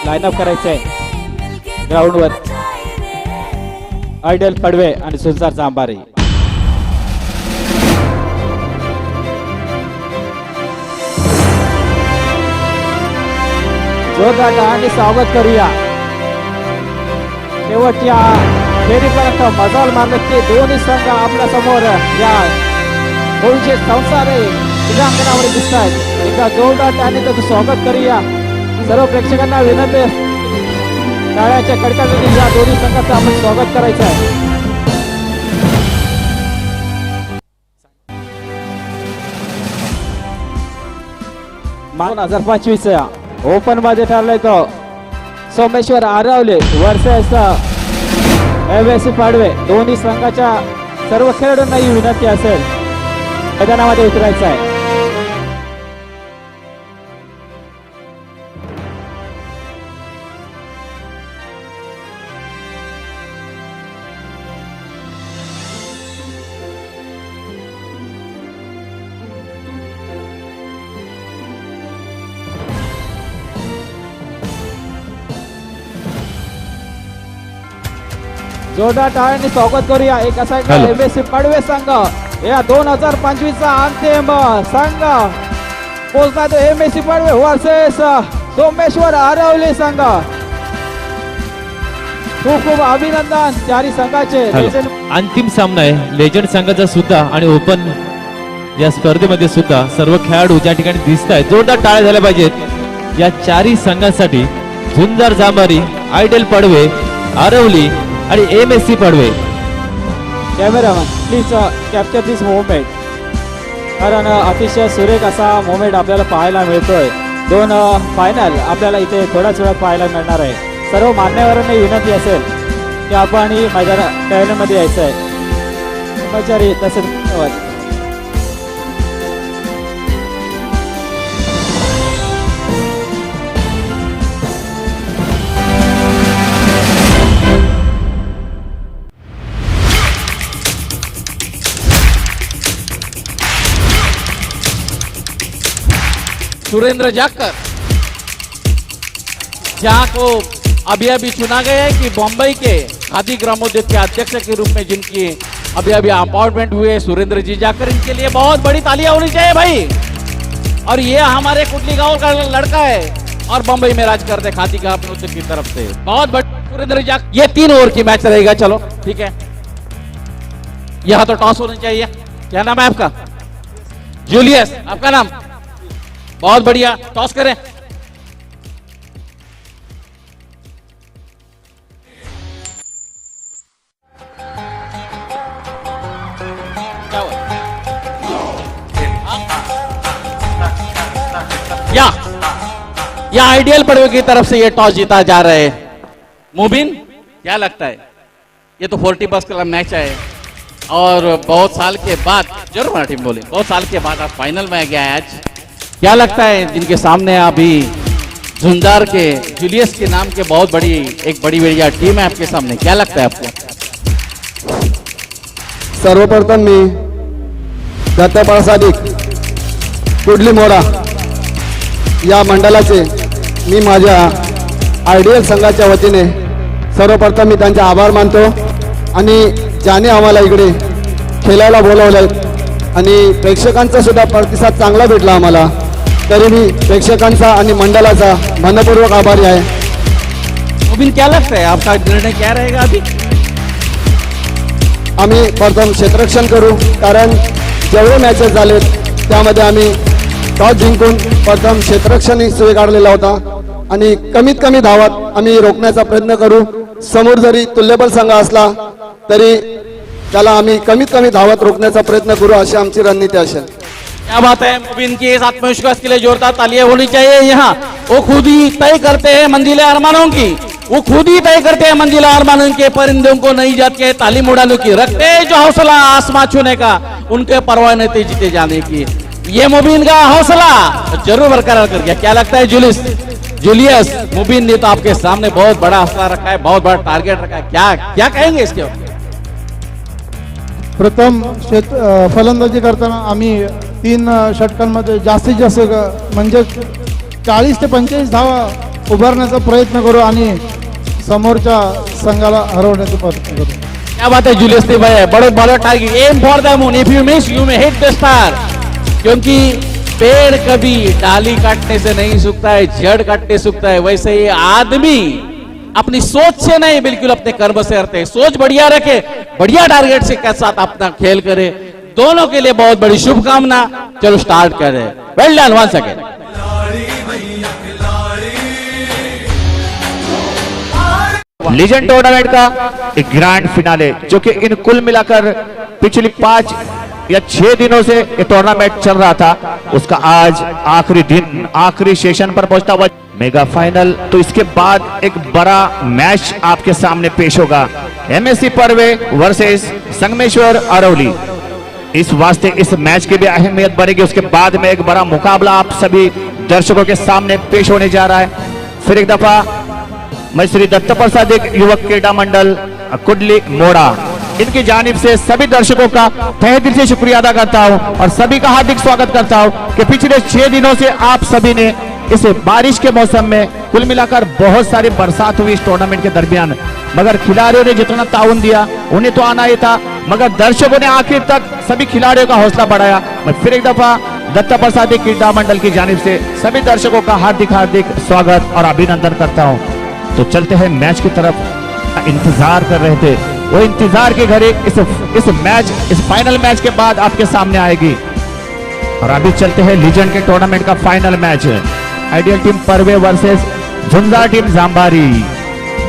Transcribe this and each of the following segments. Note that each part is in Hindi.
लाईनअप करायचंय ग्राउंडवर आयडल पडवे आणि सुंदर जांभारी. जोरदार आणि स्वागत करूया. शेवटच्या फेरीपर्यंत मजाल मारले ते दोन्ही संघ आपल्या समोर या भविष्य संसारे क्रीडांगणावर दिसत आहेत. एकदा जोरदार आणि त्याचं स्वागत करूया. सर्व प्रेक्षकांना विनंती टाळ्याच्या कडकडाटाने या दोन्ही संघाचं आपण स्वागत करायचं आहे. 2025 ओपन मध्ये ठरलाय तो सोमेश्वर आरावले वर्सेस एमएससी पाडवे. दोन्ही संघाच्या सर्व खेळाडूंना ही विनंती असेल मैदानामध्ये उतरायचं आहे. जोरदार टाळ्यांनी स्वागत करूया. एक असा एमएससी पाडवे संघ या 2025 चा अंतिम संघ पोहोचला तो एमएससी पाडवे वर्सेस सोमेश्वर आरावले संघ. खूप खूप अभिनंदन चारी संघाचे. अंतिम सामना आहे लेजंड संघाचा सुद्धा आणि ओपन या स्पर्धेमध्ये सुद्धा सर्व खेळाडू ज्या ठिकाणी दिसत आहेत. जोरदार टाळ्या झाल्या पाहिजेत या चारही संघांसाठी. झुंजार जांभारी, आयडल पडवे, आरवली आणि MSc Padve. Cameraman please capture this moment. कारण अतिशय सुरेख असा मोमेंट आपल्याला पाहायला मिळतोय. दोन फायनल आपल्याला इथे थोड्याच वेळात पाहायला मिळणार आहे. सर्व मान्यवरांना विनंती असेल की आपण ही मैदान टॅलेंटमध्ये यायचं आहे. कर्मचारी तसेच धन्यवाद. सुरेंद्र जाकर जहां को अभी अभी चुना गया है कि बम्बई के खादी ग्रामोद्योग के अध्यक्ष के रूप में जिनकी अभी अभी अपॉइंटमेंट हुए सुरेंद्र जी जाकर, इनके लिए बहुत बड़ी तालियां होनी चाहिए भाई. और ये हमारे कुटली गांव का लड़का है और बम्बई में राज करते खादी का ग्रामोद्योग की तरफ से. बहुत बड़ी सुरेंद्र जाकर. ये 3 ओवर की मैच रहेगा. चलो ठीक है. यहाँ तो टॉस होनी चाहिए. क्या नाम है आपका? जूलियस. आपका नाम? बहुत बढ़िया. टॉस करें. या आइडियल पड़वे की तरफ से ये टॉस जीता जा रहा है. मुबिन क्या लगता है? ये तो 40 बस का मैच है और बहुत साल के बाद, जरूर मराठी में बोले, बहुत साल के बाद आप फाइनल में गया है आज. क्या लगता है जिनके सामने अभी झुंझार के जूलियस के नाम के बहुत बड़ी एक बड़ी बढ़िया टीम है आपके सामने, क्या लगता है आपको? सर्वप्रथम मी दत्ता सादिक कुडली मोडा या मंडळाचे मी माझ्या आयडियल संघाच्या वतीने सर्वप्रथम मी त्यांचे आभार मानतो. आणि ज्याने आम्हाला इकडे खेळायला बोलवलं आणि प्रेक्षकांचा सुद्धा प्रतिसाद चांगला भेटला आम्हाला, तरी मी प्रेक्षकांचा आणि मंडळाचा मनपूर्वक आभारी आहे. मुबिन क्या लगता है आपका निर्णय क्या रहेगा? अभी आम्ही प्रथम क्षेत्ररक्षण करू, कारण जेवढे मॅचेस झालेत त्यामध्ये आम्ही टॉस जिंकून प्रथम क्षेत्ररक्षण स्वीकारलेला होता आणि कमीत कमी धावात आम्ही रोखण्याचा प्रयत्न करू. समोर जरी तुल्यबल संघ असला तरी त्याला आम्ही कमीत कमी धावात रोखण्याचा प्रयत्न करू, अशी आमची रणनीती असेल. क्या बात है. मुबिन की इस आत्मविश्वास के लिए जोरदार तालियां होनी चाहिए. यहाँ वो खुद ही तय करते हैं मंजिलें अरमानों की. वो खुद ही तय करते हैं मंजिला अरमानों के. परिंदों को नई जात के तालीम उड़ाने की, रखते हैं जो हौसला आसमां छूने का, उनके परवाह नहीं थे जीते जाने की. ये मुबिन का हौसला जरूर बरकरार कर गया. क्या लगता है जूलियस? मुबिन ने तो आपके सामने बहुत बड़ा हौसला रखा है, बहुत बड़ा टारगेट रखा है. क्या कहेंगे इसके? प्रथम फलंदाजी करताना आम्ही 3 षटकांमध्ये जास्तीत जास्त म्हणजे 40 ते 45 धावा उभारण्याचा प्रयत्न करू आणि समोरच्या संघाला हरवण्याचा प्रयत्न करू. क्या बात है जूलियस ने भाई, बड़े bowler target, aim for the moon, if you miss you may hit the star. क्योंकि पेड़ कभी डाली काटने से नहीं सूखता है, जड़ काटने सूखता है. वैसे ये आदमी अपनी सोच से नहीं, बिल्कुल अपने कर्म से करते हैं. सोच बढ़िया रखे, बढ़िया टारगेट से के साथ अपना खेल करे. दोनों के लिए बहुत बड़ी शुभकामना. चलो स्टार्ट करें. Well done once again. Legend tournament का एक ग्रैंड फिनाले, जो कि इन कुल मिलाकर पिछली 5 या 6 दिनों से ये टूर्नामेंट चल रहा था, उसका आज आखिरी दिन, आखिरी सेशन पर पहुंचता हुआ मेगा फाइनल. तो इसके बाद एक बड़ा मैच आपके सामने पेश होगा. MSC Parve versus Sangameshwar Arauli. इस वास्ते इस मैच की भी अहमियत बढ़ेगी. उसके बाद में एक बड़ा मुकाबला आप सभी दर्शकों के सामने पेश होने जा रहा है. फिर एक दफा मैं श्री दत्त प्रसाद युवक क्रीड़ा मंडल कुडली मोड़ा, इनकी जानिब से सभी दर्शकों का तहे दिल से शुक्रिया अदा करता हूं और सभी का हार्दिक स्वागत करता हूं कि पिछले 6 दिनों से आप सभी ने इस बारिश के मौसम में कुल मिलाकर बहुत सारी बरसात हुई इस टूर्नामेंट के दरमियान, मगर खिलाड़ियों ने जितना ताउन दिया उन्हें तो आना ही था, मगर दर्शकों ने आखिर तक सभी खिलाड़ियों का हौसला बढ़ाया. मैं फिर एक दफा दत्त प्रसाद क्रीड़ा मंडल की जानिब से सभी दर्शकों का हार्दिक स्वागत और अभिनंदन करता हूं. तो चलते हैं मैच की तरफ. इंतजार कर रहे थे, वो इंतजार की घड़ी इस फाइनल मैच के बाद आपके सामने आएगी. और अभी चलते हैं लीजेंड के टूर्नामेंट का final match. Ideal team Parve versus Jhunjhar team Jambari.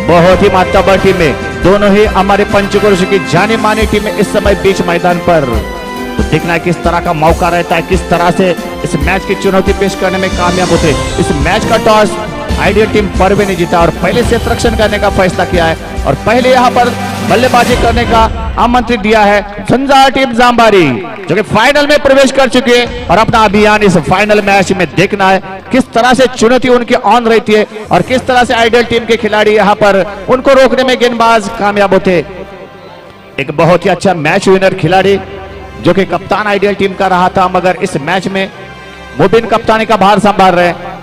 बहुत ही मातबर टीम है, दोनों ही हमारे पंचक्रोश की जाने माने टीम इस समय बीच मैदान पर. तो देखना है किस तरह का मौका रहता है, किस तरह से इस मैच की चुनौती पेश करने में कामयाब होते. इस मैच का टॉस आइडियल टीम पर्वे ने जीता और पहले से रक्षण करने का फैसला किया है और पहले यहां पर बल्लेबाजी करने का आमंत्रित दिया है झुंझार टीम जांबारी, जो कि फाइनल में प्रवेश कर चुके हैं. और अपना अभियान इस फाइनल मैच में देखना है किस तरह से चुनौती उनकी ऑन रहती है और किस तरह से आइडियल टीम के खिलाड़ी यहां पर उनको रोकने में गेंदबाज कामयाब होते. एक बहुत ही अच्छा मैच विनर खिलाड़ी जो कि कप्तान आइडियल टीम का रहा था, मगर इस मैच में मुबिन कप्तानी का भार संभाल रहे हैं.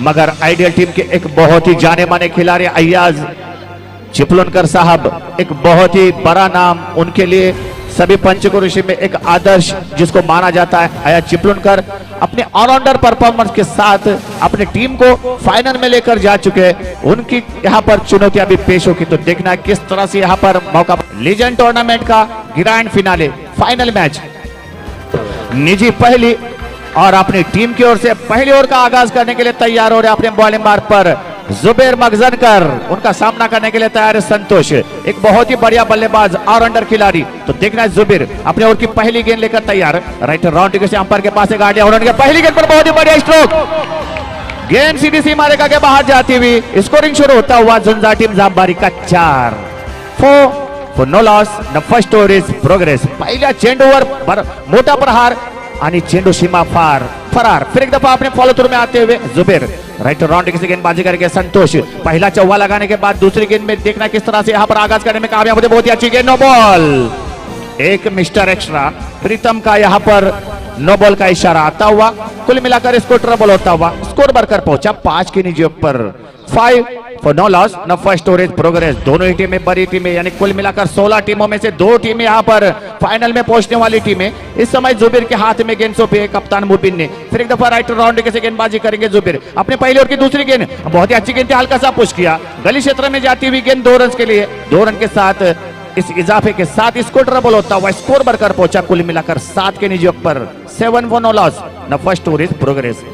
मगर आइडियल टीम के एक बहुत ही जाने माने खिलाड़ी अय्याज चिपलुनकर साहब, एक बहुत ही बड़ा नाम, उनके लिए सभी पंचक्रोशी में एक आदर्श जिसको माना जाता है. अय्याज चिपलुनकर अपने ऑलराउंडर परफॉर्मेंस के साथ अपने टीम को फाइनल में लेकर जा चुके हैं. उनकी यहाँ पर चुनौती अभी पेश होगी. तो देखना है किस तरह से यहाँ पर मौका. लीजेंड टूर्नामेंट का ग्रैंड फिनाले फाइनल मैच. निजी पहली और अपनी टीम की ओर से पहली ओवर का आगाज करने के लिए तैयार हो रहे अपने बॉलिंग मार्ग पर जुबेर मखजनकर. उनका सामना करने के लिए तैयार है संतोष, एक बहुत ही बढ़िया बल्लेबाज ऑलराउंडर खिलाड़ी. तो देखना है जुबेर अपने ओवर की पहली गेंद लेकर तैयार. राइट राउंड से अंपायर के पास एक गाड़ियां उन्होंने पहली गेंद पर बहुत ही बढ़िया स्ट्रोक, गेंद सीधी सीमा रेखा के बाहर जाती हुई. स्कोरिंग शुरू होता हुआ झुंझार टीम जांबारी का 4 for no loss. The first over is progress. पहिल्या चेंडूवर मोठा प्रहार आणि चेंडू सीमा फरार. फिर एक दफा अपने फॉलो थ्रू में आते हुए जुबेर राइट राउंड की गेंदबाजी करके संतोष. पहला चौवा लगाने के बाद दूसरी गेंद में देखना किस तरह से यहाँ पर आगाज करने में कामयाब होते. बहुत ही अच्छी गेंद, नो बॉल. एक मिस्टर एक्स्ट्रा प्रीतम का यहाँ पर नो बॉल का इशारा आता हुआ. कुल मिलाकर इसको ट्रबल होता हुआ स्कोर बढ़कर पहुंचा 5 की निजी पर. 5 for no loss. न फर्स्ट ओवर इज प्रोग्रेस. दोनों ही टीमें बड़ी टीमें, यानी कुल मिलाकर 16 टीमों में से 2 टीमें यहाँ पर फाइनल में पहुंचने वाली टीमें. इस समय जुबेर के हाथ में गेंद सौंपी है कप्तान मुबिन ने. फिर एक दफा राइट राउंड से गेंदबाजी करेंगे जुबेर. अपने पहले ओवर की दूसरी गेंद बहुत ही अच्छी गेंद, हल्का सा पुश किया गली क्षेत्र में जाती हुई गेंद. 2 रन के लिए, 2 रन के साथ इस इजाफे के साथ इसको ट्रबल होता हुआ स्कोर बढ़कर पहुंचा कुल मिलाकर 7 के निजी पर. 7 for no loss. न फर्स्ट ओवर इज प्रोग्रेस.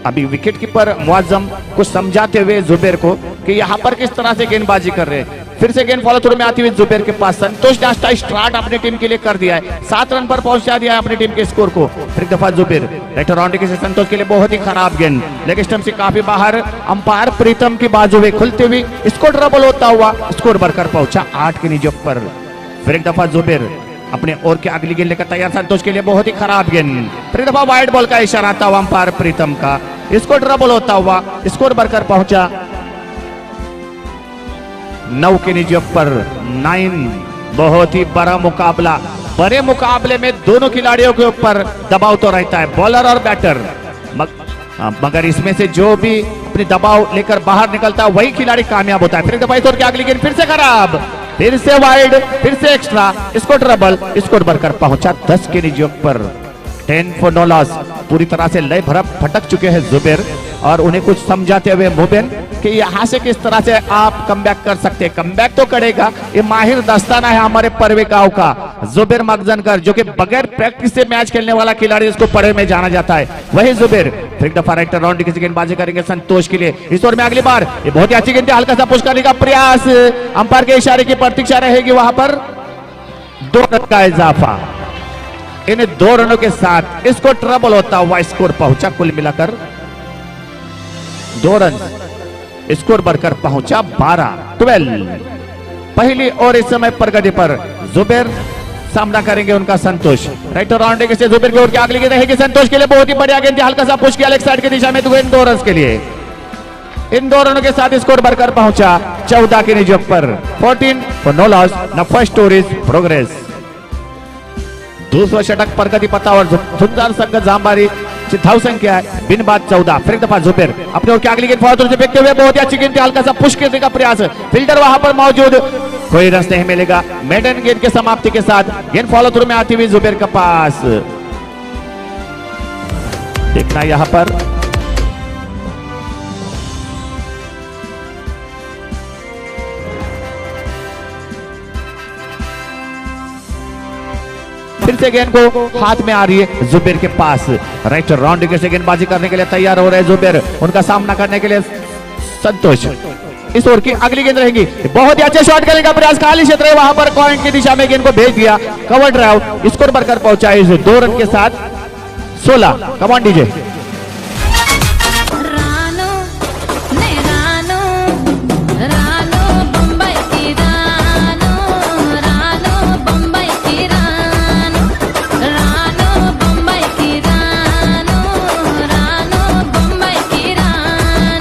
अभी विकेट कीपर मुआज्जम कुछ समझाते हुए जुबेर को कि यहाँ पर किस तरह से गेंदबाजी कर रहे हैं. फिर से गेंद फॉलो थ्रू में आती हुई जुबेर के पास संतोष ने स्टार्ट अपनी टीम के लिए कर दिया है. 7 रन पर पहुंचा दिया है अपनी टीम के स्कोर को. फिर एक दफा जुबेर राइट राउंड के संतोष के लिए बहुत ही खराब गेंद, लेग स्टंप से काफी बाहर. अंपायर प्रीतम की बाजू में खुलते हुए इसको ट्रबल होता हुआ स्कोर बढ़कर पहुंचा 8 के निजी पर. फिर एक दफा जुबेर अपने ओवर की अगली गेंद लेकर तैयार. संतोष के लिए बहुत ही खराब गेंद. फिर एक दफा वाइड बॉल का इशारा आता हुआ अंपायर प्रीतम का. इसको ट्रबल होता हुआ स्कोर बढ़कर पहुंचा 9 के निजी पर. 9. बहुत ही बड़ा मुकाबला. बड़े मुकाबले में दोनों खिलाड़ियों के ऊपर दबाव तो रहता है, बॉलर और बैटर, मगर इसमें से जो भी अपनी दबाव लेकर बाहर निकलता है वही खिलाड़ी कामयाब होता है। फिर दबाई तोड़ के अगली गेंद फिर से खराब, फिर से वाइड, फिर से एक्स्ट्रा, इसको ट्रबल, स्कोर बढ़कर पहुंचा 10 के निजी पर। 10 फॉर नो लॉस। पूरी तरह से लय भटक चुके हैं जुबेर और उन्हें कुछ समझाते हुए मोबिन कि यहाँ से किस तरह से आप कमबैक कर सकते हैं। कमबैक तो करेगा, ये माहिर दस्ताना है हमारे परवे गांव का जुबेर मखजनकर, जो कि बगैर प्रैक्टिस से मैच खेलने वाला खिलाड़ी, जिसको परवे में जाना जाता है, वही जुबेर। फिर दफा राइट राउंड की गेंदबाजी करेंगे संतोष के लिए। इस ओवर में अगली बार ये बहुत ही अच्छी गेंद, हल्का सा पुश करने का प्रयास, अंपायर के इशारे की प्रतीक्षा रहेगी, वहां पर 2 रन का इजाफा। इन 2 रनों के साथ इसको ट्रबल होता हुआ स्कोर पहुंचा, कुल मिलाकर 2 रन, स्कोर बढ़कर पहुंचा 12। पहली और इस समय प्रगति पर जुबेर, सामना करेंगे उनका संतोष। राइट राउंड से जुबेर की ओर की अगली गेंद रहेगी संतोष के लिए, बहुत ही बढ़िया गेंद, हल्का सा पुश किया लेग साइड की दिशा में, तो इन 2 रन के लिए। इन 2 रनों के साथ स्कोर बढ़कर पहुंचा 14 के निजी पर। 14 for no loss, the first over is progress. दूसरा षटक प्रगति पता और झुंझार संघ जांबारी धाव संख्या है बिन बात 14। फिर दफा जुबेर अपने ओर की अगली गेंद फौरन से फेंकते हुए बहुत ही अच्छी गेंद, हल्का सा पुश करने का प्रयास, फील्डर वहां पर मौजूद, कोई रन नहीं मिलेगा। मेडन गेंद के समाप्ति के साथ गेंद फॉलो थ्रू में आती हुई जुबेर के पास। देखना यहां पर फिर से गेंद को हाथ में आ रही है जुबेर के पास। राइट राउंड के से गेंदबाजी करने के लिए तैयार हो रहे हैं जुबेर, उनका सामना करने के लिए संतोष। इस ओवर की अगली गेंद रहेगी, बहुत ही अच्छे शॉट करने का प्रयास, खाली क्षेत्र है वहां पर, पॉइंट की दिशा में गेंद को भेज दिया, कवर ड्राइव, स्कोर बढ़कर पहुंचा इस 2 रन के साथ 16। कमान डीजे।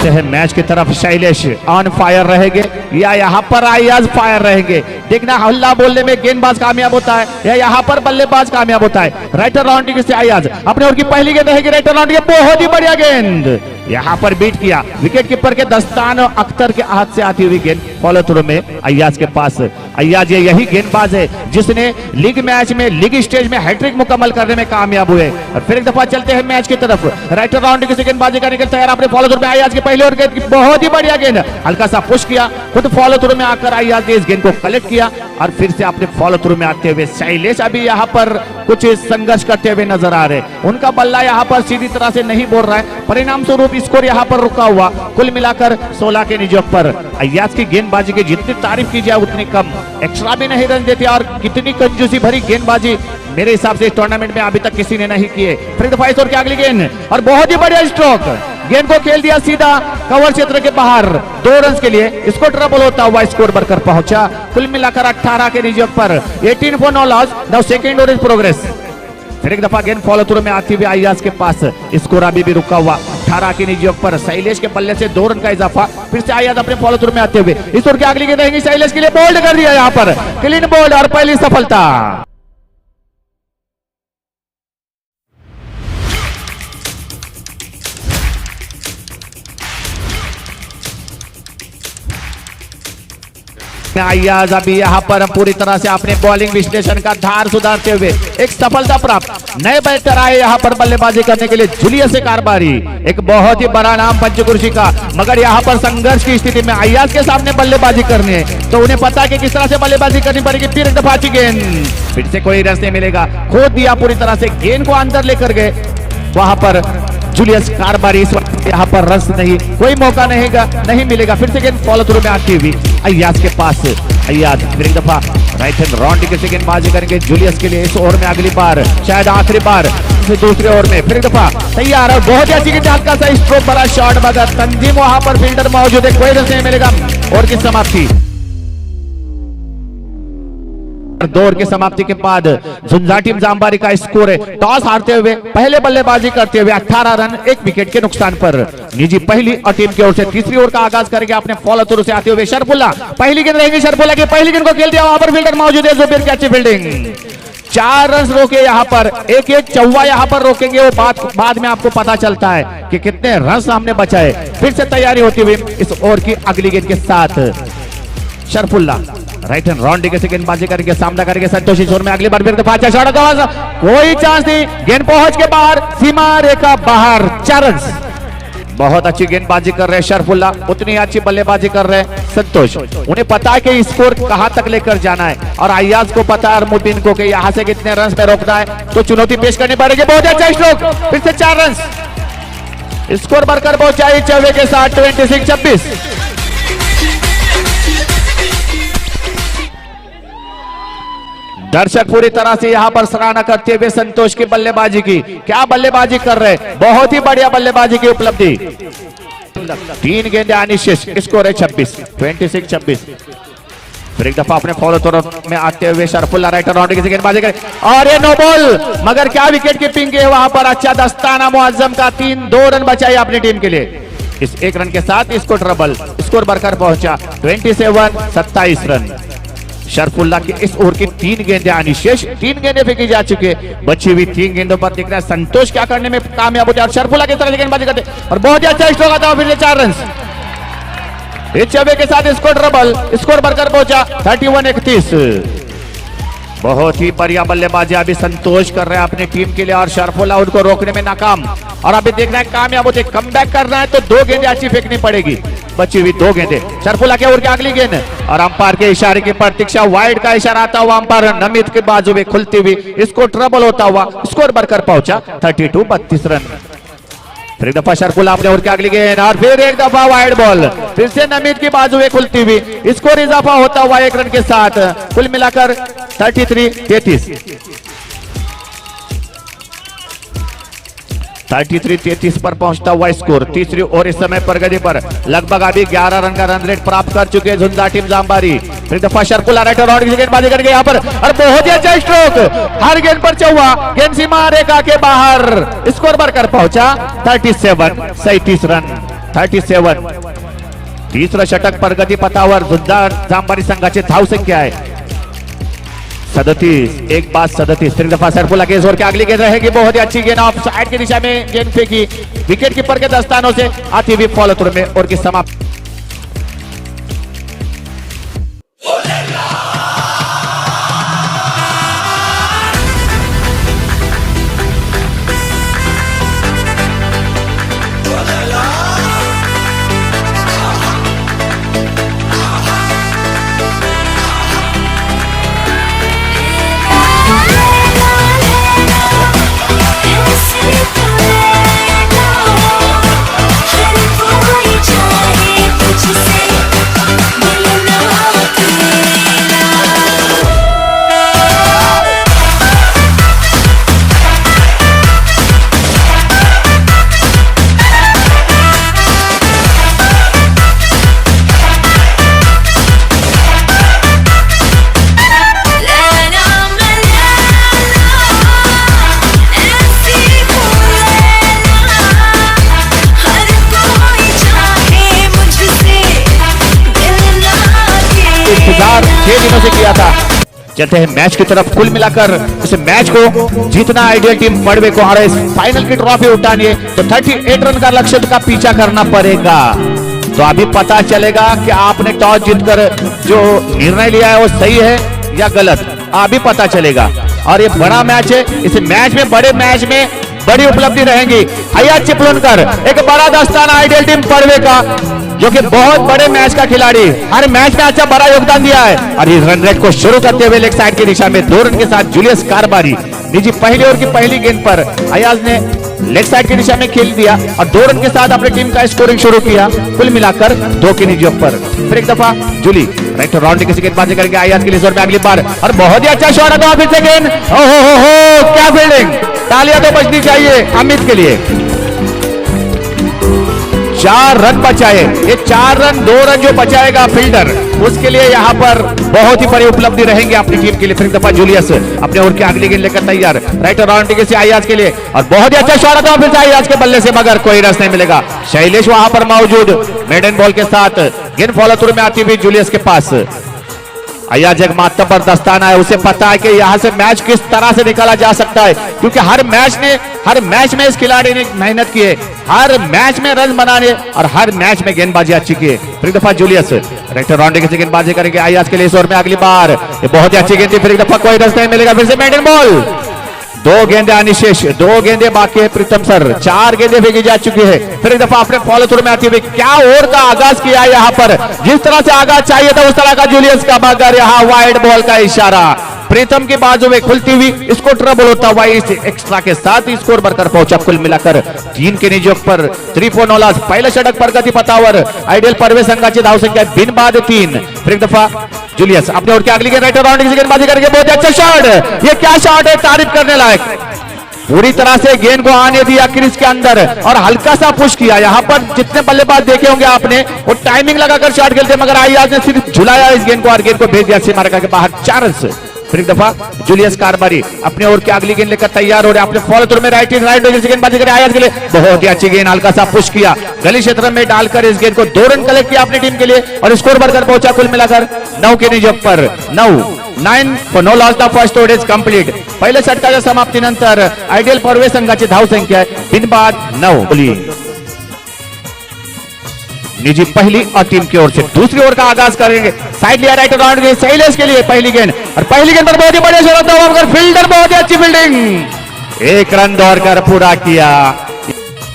है मैच की तरफ शैलेश ऑन फायर रहेंगे या यहाँ पर अयाज फायर रहेंगे। देखना हल्ला बोलने में गेंदबाज कामयाब होता है या यहाँ पर बल्लेबाज कामयाब होता है। राइटर राउंड से अयाज अपने ओर की पहली गेंद रहेगी, राइटर राउंड की बहुत ही बढ़िया गेंद, यहाँ पर बीट किया विकेट कीपर के दस्तान अख्तर के हाथ से आती हुई गेंद फॉलो थ्रू में अयाज के पास। अयाज ये यही गेंदबाज है जिसने लीग मैच में, लीग स्टेज में हैट्रिक मुकम्मल करने में कामयाब हुए। और फिर एक दफा चलते हैं मैच की तरफ, राइटर राउंड की गेंदबाजी करने के तैयार अपने फॉलो थ्रू में अयाज के पहले और गेंद बहुत ही बढ़िया गेंद, हल्का सा पुश किया, खुद फॉलो थ्रू में आकर अयाज ने इस गेंद को कलेक्ट किया और फिर से अपने फॉलो थ्रू में आते हुए शैलेश अभी यहाँ पर कुछ संघर्ष करते हुए नजर आ रहे। उनका बल्ला यहाँ पर सीधी तरह से नहीं बोल रहा है, परिणाम स्वरूप स्कोर यहाँ पर रुका हुआ, कुल मिलाकर 16 के निजी पर। अयाज की गेंदबाजी की जितनी तारीफ की जाए उतनी कम, एक्स्ट्रा भी नहीं रन देते और कितनी कंजूसी भरी गेंदबाजी मेरे हिसाब से इस टूर्नामेंट में अभी तक किसी ने नहीं किए। फिर दफा इस ओवर की अगली गेंद और बहुत ही बढ़िया स्ट्रोक, गेंद को खेल दिया सीधा कवर क्षेत्र के बाहर 2 रन के लिए, इसको ट्रबल होता हुआ स्कोर बढ़कर पहुंचा, कुल मिलाकर 18 के निजी पर। 18 for no loss, now second over is progress. फिर एक दफा गेंद फॉलो थ्रू में आती हुई अयाज के पास, स्कोर अभी भी रुका हुआ 18 के निजी पर। शैलेश के बल्ले से 2 रन का इजाफा, फिर से अयाज अपने फॉलो थ्रू में आते हुए इस ओवर की अगली गेंद रहेगी शैलेश के लिए, बोल्ड कर दिया यहाँ पर, क्लीन बोल्ड और पहली सफलता। अयाज अभी यहाँ पर पूरी तरह से अपने बॉलिंग विश्लेषण का धार सुधारते हुए एक सफलता प्राप्त। नए बैटर आए यहाँ पर बल्लेबाजी करने के लिए, जूलियस कारबारी, एक बहुत ही बड़ा नाम पंचकुर्सी का, मगर यहाँ पर संघर्ष की स्थिति में अयाज के सामने बल्लेबाजी करनी है तो उन्हें पता है कि किस तरह से बल्लेबाजी करनी पड़ेगी। फिर एक दफा अच्छी गेंद, फिर से कोई रन नहीं मिलेगा, खो दिया पूरी तरह से, गेंद को अंदर लेकर गए वहां पर जूलियस कारबारी। इस वक्त यहाँ पर रस नहीं, कोई मौका नहीं मिलेगा। फिर से गेंद फॉलो थ्रू में आती हुई अयाज के पास। अयाज फिर एक दफा राइट हैंड राउंड के गेंदबाजी करेंगे जूलियस के लिए इस ओवर में, अगली बार शायद आखिरी बार दूसरे ओवर में। फिर एक दफा तैयार है, बहुत ही अच्छी गेंद, हल्का सा स्ट्रोक बड़ा शॉट, मगर तंजीम वहां पर फील्डर मौजूद है, कोई रन नहीं मिलेगा। ओवर की समाप्ति, 2 ओवर की समाप्ति के बाद झुंझा टीम जांबारी का स्कोर है, टॉस हारते हुए पहले बल्लेबाजी करते हुए 18 रन 1 विकेट के नुकसान पर। निजी पहली और टीम की ओर से तीसरी ओवर का आगाज करेंगे अपने फॉलो थ्रू से आते हुए शरफुल्ला। पहली गेंद रहेगी शरफुल्ला की, पहली गेंद को खेल दिया, वहां पर फील्डर मौजूद है, जुबेर की अच्छी फील्डिंग, 4 रन रोके यहाँ पर, एक एक चौवा यहाँ पर रोकेंगे, वो बाद में आपको पता चलता है कि कितने रन हमने बचाए। फिर से तैयारी होती हुई इस ओवर की अगली गेंद के साथ शरफुल्ला राइट हैंड राउंड के गेंदबाजी करके सामना करेंगे संतोषी जोर में। अगली बार फिर दफा कोई चांस नहीं, गेंद पहुंच के बाहर, सीमा रेखा बाहर, 4 रन। बहुत अच्छी गेंदबाजी कर रहे हैं शरफुल्ला, उतनी अच्छी बल्लेबाजी कर रहे हैं संतोष। उन्हें पता है कि स्कोर कहां तक लेकर जाना है और अय्याज को पता है अरमुद्दीन को कि यहां से कितने रन पे रोकना है, तो चुनौती पेश करनी पड़ेगी। बहुत अच्छा स्ट्रोक, फिर से 4 रन, स्कोर बढ़कर पहुंचाई 24 के साथ 26-26। दर्शक पूरी तरह से यहां पर सराहना करते हुए संतोष की बल्लेबाजी की, क्या बल्लेबाजी कर रहे हैं, बहुत ही बढ़िया बल्लेबाजी की उपलब्धि। 3 गेंदें आनी शेष, स्कोर है 26-26। फिर एक दफा अपने फॉलो तरफ में आते हुए शरफुल्ला राइट राउंड की गेंदबाजी करे और ये नो बॉल, मगर क्या विकेट कीपिंग की है वहां पर। अच्छा दस्ताना मुअज्जम का 2 रन बचाई अपनी टीम के लिए। इस 1 रन के साथ इसको ट्रबल, स्कोर बढ़कर पहुंचा 27-27 रन। शरफुल्ला की इस ओवर की 3 गेंदें आनी शेष, 3 गेंदें फेंकी जा चुकी है। बची हुई 3 गेंदों पर दिख रहा है संतोष क्या करने में कामयाब होते हैं और शरफुल्ला किस तरह से गेंदबाजी करते और बहुत ही अच्छा स्ट्रोक आता है। फिर 4 रन, 26 के साथ स्कोर डबल, स्कोर बढ़कर पहुंचा 31-31। बहुत ही बढ़िया बल्लेबाजी अभी संतोष कर रहे हैं अपनी टीम के लिए और शरफुल्ला उनको रोकने में नाकाम। और अभी देखना है कामयाब होते, कमबैक करना है तो 2 गेंदें अच्छी फेंकनी पड़ेगी। बची हुई 2 गेंदें, शरफुल्ला के ओवर की अगली गेंद और अंपायर के इशारे की प्रतीक्षा, वाइड का इशारा आता हुआ अंपायर नमित के बाजू में खुलती हुई, इसको ट्रबल होता हुआ स्कोर बढ़कर पहुंचा 32-32 रन। फिर एक दफा शरफुल्ला अपने ओवर की अगली गेंद और फिर एक दफा वाइड बॉल, फिर से नमित की बाजू में खुलती हुई, स्कोर इजाफा होता हुआ 1 रन के साथ, कुल मिलाकर 33-33। 33-33 पर पहुंचता हुआ स्कोर। तीसरी ओवर इस समय प्रगति पर, लगभग अभी 11 रन का रन रेट प्राप्त कर चुके हैं झुंझुनू टीम जामबारी। फिर दफा शरफुल्ला राइट राउंड की गेंदबाजी करके यहाँ पर और बहुत ही अच्छा स्ट्रोक, हर गेंद पर चौवा, गेंद सीमा रेखा के बाहर, स्कोर बढ़कर पहुंचा 37 रन, 37। तीसरा षटक प्रगती पथावर झुंझुनू जामबारी संघाची धाव संख्या आहे 37, एक बाद 37। फिर दफा शरफुल्ला के जोर के अगली गेंद रहेगी, बहुत ही अच्छी गेंद ऑफ साइड की दिशा में गेंद फेंकी, विकेट कीपर के दस्तानों से आती हुई फॉलो थ्रू में और की समाप्त। इंतजार 6 दिनों से किया था। चलते हैं मैच की तरफ। कुल मिलाकर इस मैच को जीतना आइडियल टीम पड़वे को, और इस फाइनल की ट्रॉफी उठानी है तो 38 रन का लक्ष्य का पीछा करना पड़ेगा। तो अभी पता चलेगा कि आपने टॉस जीतकर जो निर्णय लिया है वो सही है या गलत, अभी पता चलेगा। और ये बड़ा मैच है, इस मैच में, बड़े मैच में बड़ी उपलब्धि रहेंगी। अय्याज चिपलुनकर एक बड़ा दस्ताना आइडियल टीम पड़वे का, जो कि बहुत बड़े मैच का खिलाड़ी, हर मैच में अच्छा बड़ा योगदान दिया है। और इस रन रेट को शुरू करते हुए लेग साइड की दिशा में 2 रन के साथ जूलियस कारबारी निजी पहली ओवर की पहली गेंद पर अय्याज ने लेग साइड की दिशा में खेल दिया और 2 रन के साथ अपनी टीम का स्कोरिंग शुरू किया, कुल मिलाकर 2 की निजी पर। फिर एक दफा जूली राइट राउंड की गेंदबाजी करके अय्याज के लिए जोर में अगली बार और बहुत ही अच्छा शॉट आता है। फिर से गेंद, ओहो क्या फील्डिंग, तालियां तो बजनी चाहिए अमित के लिए। 4 रन बचाए, ये 4 रन 2 रन जो बचाएगा फील्डर, उसके लिए यहाँ पर बहुत ही बड़ी उपलब्धि रहेंगे अपनी टीम के लिए। फिर दफा जूलियस अपने ओवर की अगली गेंद लेकर तैयार, राइट राउंड से अय्याज के लिए और बहुत ही अच्छा शॉट आता है फिर से अय्याज के बल्ले से, मगर कोई रन नहीं मिलेगा। शैलेश वहां पर मौजूद मेडन बॉल के साथ, गेंद फॉलो थ्रू में आती हुई जूलियस के पास। अयाज एक मातबर दस्ताना है, उसे पता है कि यहाँ से मैच किस तरह से निकाला जा सकता है, क्योंकि हर मैच में इस खिलाड़ी ने मेहनत की है, हर मैच में रन बनाने और हर मैच में गेंदबाजी अच्छी की है। फिर एक दफा जूलियस राइट राउंड की गेंदबाजी करेंगे अयाज के लिए इस ओवर में अगली बार, ये बहुत ही अच्छी गेंद थी। फिर एक दफा कोई रन नहीं मिलेगा, फिर से मेडन बॉल, 2 गेंदे अनिशेष, 2 गेंदे बाकी है प्रीतम सर, 4 गेंदे फेंकी जा चुकी है। फिर एक दफा अपने फॉलो थ्रू में आती हुई क्या ओवर का आगाज किया यहाँ पर, जिस तरह से आगाज चाहिए था उस तरह का जूलियस का, मगर यहाँ वाइड बॉल का इशारा, प्रीतम की बाजू में खुलती हुई इसको ट्रबल होता हुआ इस एक्स्ट्रा के साथ ही स्कोर बढ़कर पहुंचा कुल मिलाकर 3 के निजोग पर 3-4 नॉलाज। पहले षटक प्रगति पतावर आइडियल परवे संघाची धाव संख्या बिनबाद 3। फिर एक दफा जूलियस अपने ओर के अगली गेंद राइट राउंड की गेंदबाजी करके बहुत अच्छा शॉट, ये क्या शॉट है, तारीफ करने लायक, पूरी तरह से गेंद को आने दिया क्रीज के अंदर और हल्का सा पुश किया। यहाँ पर जितने बल्लेबाज देखे होंगे आपने वो टाइमिंग लगाकर शॉट खेलते, मगर अयाज ने सिर्फ झुलाया इस गेंद को और गेंद को भेज दिया सीमा रेखा के बाहर, 4 रन। फिर एक दफा जूलियस कारबारी अपने ओर की अगली गेंद लेकर तैयार हो रहे, अपने फॉलो थ्रू में राइट गेंदबाजी करें अयाज के लिए, बहुत ही अच्छी गेंद, हल्का सा पुश किया, गली क्षेत्र में डालकर इस गेंद को 2 रन कलेक्ट किया अपनी टीम के लिए और स्कोर बढ़कर पहुंचा कुल मिलाकर 9 के निजोग पर 9 for no loss. The first over is complete. पहिले षटकाच्या समाप्तीनंतर आयडियल परवे संघाची धाव संख्या बिनबाद 9। निजी पहली और टीम की ओर से दूसरी ओवर का आगाज करेंगे, साइड लिया राइट राउंड के शैलेश के लिए पहली गेंद, और पहली गेंद पर बहुत ही बढ़िया शॉट था मगर फील्डर बहुत ही अच्छी फील्डिंग, 1 रन दौड़कर पूरा किया,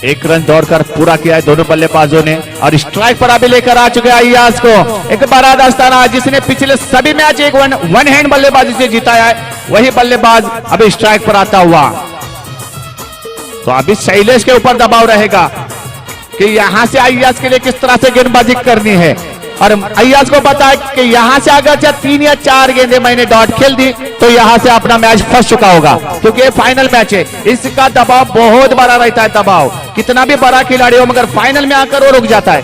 1 रन दौड़कर पूरा किया है दोनों बल्लेबाजों ने और स्ट्राइक पर अभी लेकर आ चुके हैं अयाज को। एक बड़ा दस्ताना जिसने पिछले सभी मैच एक वन हैंड बल्लेबाजी से जीताया है, वही बल्लेबाज अभी स्ट्राइक पर आता हुआ। तो अभी शैलेश के ऊपर दबाव रहेगा कि यहां से अयाज के लिए किस तरह से गेंदबाजी करनी है, और अयाज को पता है कि यहां से अगर 3 या 4 गेंदें मैंने डॉट खेल दी तो यहां से अपना मैच फंस चुका होगा, क्योंकि ये फाइनल मैच है, इसका दबाव बहुत बड़ा रहता है। दबाव कितना भी बड़ा खिलाड़ी हो मगर फाइनल में आकर वो रुक जाता है।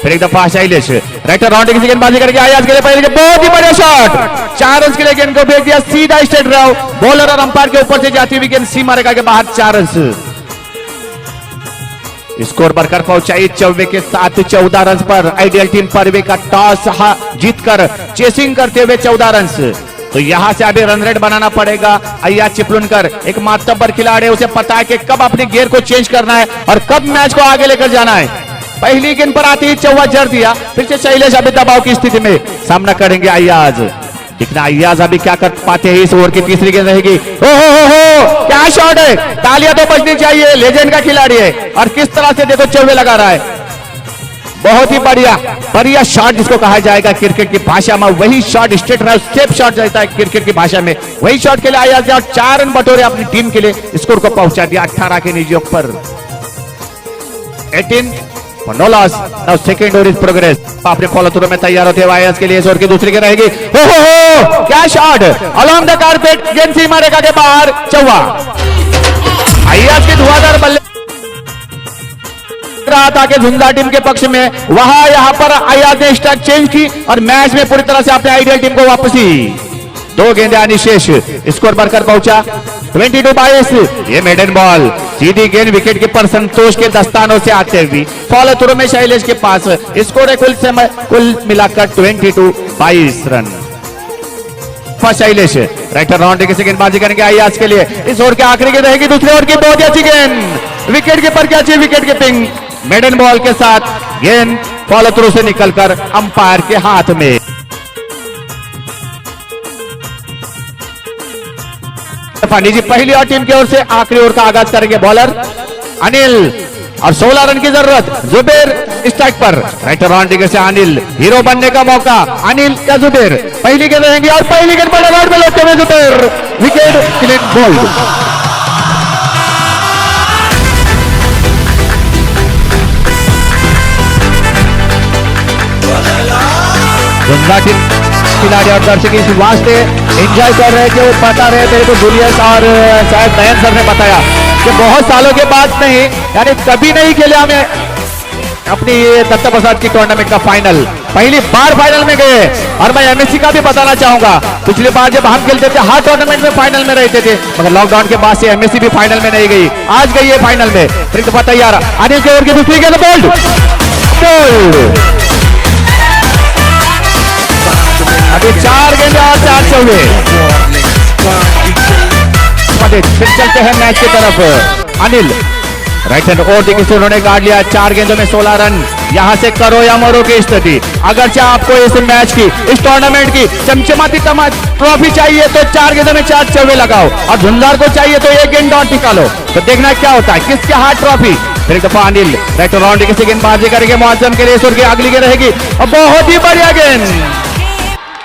फिर एक दफा शैलेश राइट राउंड की गेंदबाजी करके अयाज के लिए पहले बहुत ही बढ़िया शॉट, 4 रन के लिए गेंद को भेज दिया सीधा स्ट्रेट ड्राइव, बॉलर और अंपायर के ऊपर से जाती हुई गेंद सीमा रेखा के बाहर, 4 रन। स्कोर बढ़कर पहुंचा 14 के साथ 14 रन पर आइडियल टीम परवे का टॉस जीतकर चेसिंग करते हुए 14 रन। तो यहां से अभी रन रेट बनाना पड़ेगा। अय्याज चिपलुनकर एक मातबर खिलाड़ी, उसे पता है कि कब अपने गियर को चेंज करना है और कब मैच को आगे लेकर जाना है। पहली गेंद पर आती ही चौवा जड़ दिया, फिर से शैलेश अभी दबाव की स्थिति में सामना करेंगे अय्याज। देखना अय्याज अभी क्या कर पाते हैं। इस ओवर की तीसरी गेंद रहेगी। हो क्या शॉट है, तालियां तो बजनी चाहिए, लेजेंड का खिलाड़ी है और किस तरह से देखो चौवे लगा रहा है। बहुत ही बढ़िया शॉट जिसको कहा जाएगा क्रिकेट की भाषा में, वही shot straight drive step shot रहता है क्रिकेट की भाषा में, वही शॉट के लिए अय्याज और 4 रन बटोरे अपनी टीम के लिए, स्कोर को पहुंचा दिया 18 के निजयोग पर। 18 no loss. Now second over is progress. अपने फॉलो थ्रू में तैयार होते हुए अय्याज के लिए इस ओवर की दूसरी गेंद रहेगी। हो क्या शॉट, अलोंग द कारपेट, गेंद सीमा रेखा के बाहर, चौवा। अय्याज की धुआंधार बल्ले रहा था कि झुंझुनू टीम के पक्ष में, वहां यहां पर अय्याज ने स्ट्राइक चेंज की और मैच में पूरी तरह से अपने आइडियल टीम को वापसी। 2 गेंदें अनिशेष, स्कोर बढ़कर पहुंचा 22-22। ये मेडन बॉल, सीधी गेंद विकेट कीपर संतोष के दस्तानों से आते हुए फॉलो थ्रू में शैलेश के पास, स्कोर है कुल मिलाकर 22-22 रन। शैलेश राइट राउंड की गेंदबाजी करेंगे अय्याज के लिए, इस ओवर के आखिरी गेंद रहेगी। दूसरी ओवर की बहुत अच्छी गेंद, विकेट कीपर की अच्छी विकेट कीपिंग, मेडन बॉल के साथ गेंद फॉलो थ्रू से निकलकर अंपायर के हाथ में। जी पहली और टीम की ओर से आखिरी ओवर का आगाज करेंगे बॉलर अनिल और 16 रन की जरूरत। जुबेर स्ट्राइक पर, राइट राउंड से अनिल, हीरो बनने का मौका अनिल या जुबेर। पहली गेंद रहेंगी और पहली गेंद बड़े राउंड में लौटते हुए जुबेर, विकेट क्लीन बोल्ड। खिलाड़ी और दर्शक इस वास्ते एंजॉय कर रहे थे, वो बता रहे थे, तो जूलियस और शायद नयन सर ने बताया कि बहुत सालों के बाद नहीं, यानी कभी नहीं खेले हमें अपनी ये दत्ता प्रसाद की टूर्नामेंट का फाइनल, पहली बार फाइनल में गए। और मैं एमएससी का भी बताना चाहूंगा, पिछली बार जब हम खेलते थे हर टूर्नामेंट में फाइनल में रहते थे, मगर लॉकडाउन के बाद से एमएससी भी फाइनल में नहीं गई, आज गई है फाइनल में। फिर दफा तैयार अनिल के ओवर की दूसरी गेंद, बोल्ड अभी 4 गेंद और 4 चौके। फिर चलते हैं मैच की तरफ। अनिल राइट हैंड और देखिए से उन्होंने काट लिया। 4 गेंदों में 16 रन। यहां से करो या मरो की स्थिति। अगरचे आपको इस मैच की, इस टूर्नामेंट की चमचमाती ट्रॉफी चाहिए तो 4 गेंदों में 4 चौके लगाओ, और झुंझार को चाहिए तो 1 गेंद और टिका लो। तो देखना क्या होता है, किसके हाथ ट्रॉफी। फिर एक दफा अनिल राइट राउंड किसी गेंदबाजी करेंगे मुआज्जम के लिए। सुर की अगली गेंद रहेगी और बहुत ही बढ़िया गेंद,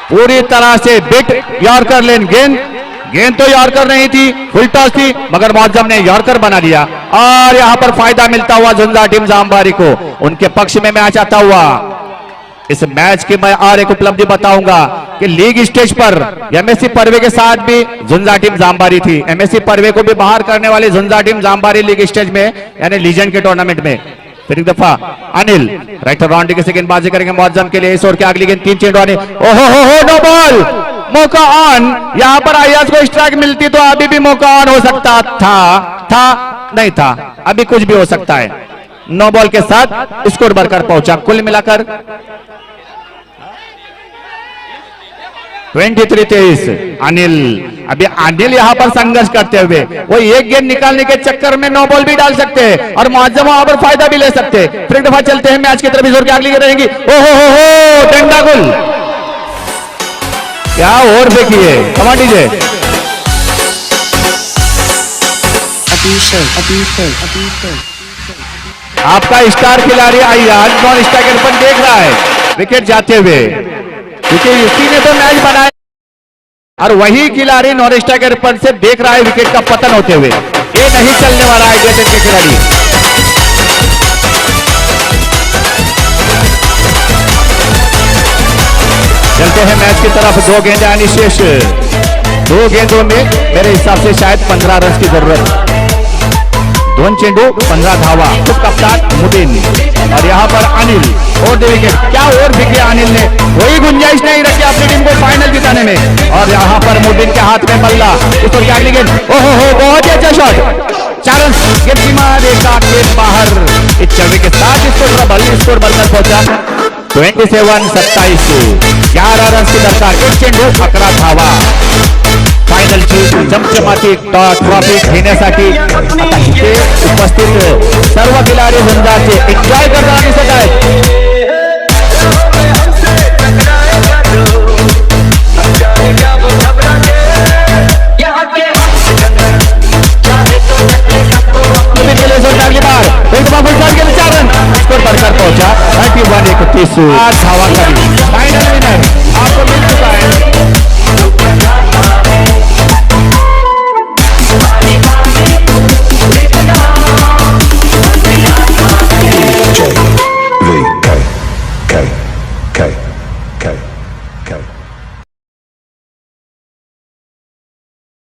पूरी तरह से बिट यॉर्कर लेन गेंद। गेंद तो यॉर्कर नहीं थी, फुल टॉस थी, मगर मुआज्जम ने यॉर्कर बना लिया और यहां पर फायदा मिलता हुआ झुंझार टीम जामबारी को। उनके पक्ष में मैच आता हुआ। इस मैच की मैं और एक उपलब्धि बताऊंगा कि लीग स्टेज पर एमएससी परवे के साथ भी झुंझार टीम जामबारी थी। एमएससी परवे को भी बाहर करने वाली झुंझार टीम जामबारी लीग स्टेज में यानी लीजेंड के टूर्नामेंट में। फिर एक दफा अनिल राइट राउंड की गेंदबाजी करेंगे मुआज्जम के लिए। इस ओवर की अगली गेंद 3 चेंडवानी। ओहो हो नो बॉल, मौका ऑन। यहां पर आयाज को स्ट्राइक मिलती तो अभी भी मौका ऑन हो सकता था नहीं था, अभी कुछ भी हो सकता है। नो बॉल के साथ स्कोर बढ़कर पहुंचा। कुल मिलाकर 23-23। अनिल अभी अनिल यहां पर संघर्ष करते हुए वो 1 गेंद निकालने के चक्कर में नो बॉल भी डाल सकते हैं और मुआज्जम वहां पर फायदा भी ले सकते हैं। फिर एक दफा चलते हैं मैच की तरफ। जोर की अगली गेंद रहेगी। ओहो हो डंडा गुल, क्या और देखिए कमा दीजिए। आपका स्टार खिलाड़ी आयाज नॉन स्ट्राइकर पर देख रहा है विकेट जाते हुए, क्योंकि इसी ने तो मैच बनाया और वही खिलाड़ी नॉन स्ट्राइकर पर से देख रहा है विकेट का पतन होते हुए। ये नहीं चलने वाला है जैसे के खिलाड़ी। चलते हैं मैच की तरफ। 2 गेंदें आनी शेष। 2 गेंदों में मेरे हिसाब से शायद 15 रन की जरूरत। 2 चेंडू 15 धावा। तो कप्तान मुबीन और यहाँ पर अनिल और विकेट। क्या और विकेट अनिल ने कोई गुंजाइश नहीं रखी अपनी टीम को फाइनल जिताने में। और यहाँ पर मुबीन के हाथ में बल्ला। उस पर अगली गेंद। ओहो हो बहुत ही अच्छा शॉट। 4 रन गेंद सीमा रेखा के बाहर। इस चौके के साथ स्कोर बढ़कर पहुंचा 27-27। 11 रन की दरकार। 1 चेंडू 11 धावा। फायनलची चमचमाती ट्रॉफी घेण्यासाठी आता इथे उपस्थित सर्व खिलाडी झुंजारचे एन्जॉय करताना दिसत आहेत। अगली बार एक बार 4 रन स्कोर बढ़कर पहुंचा 91-31। 8 धावा करी।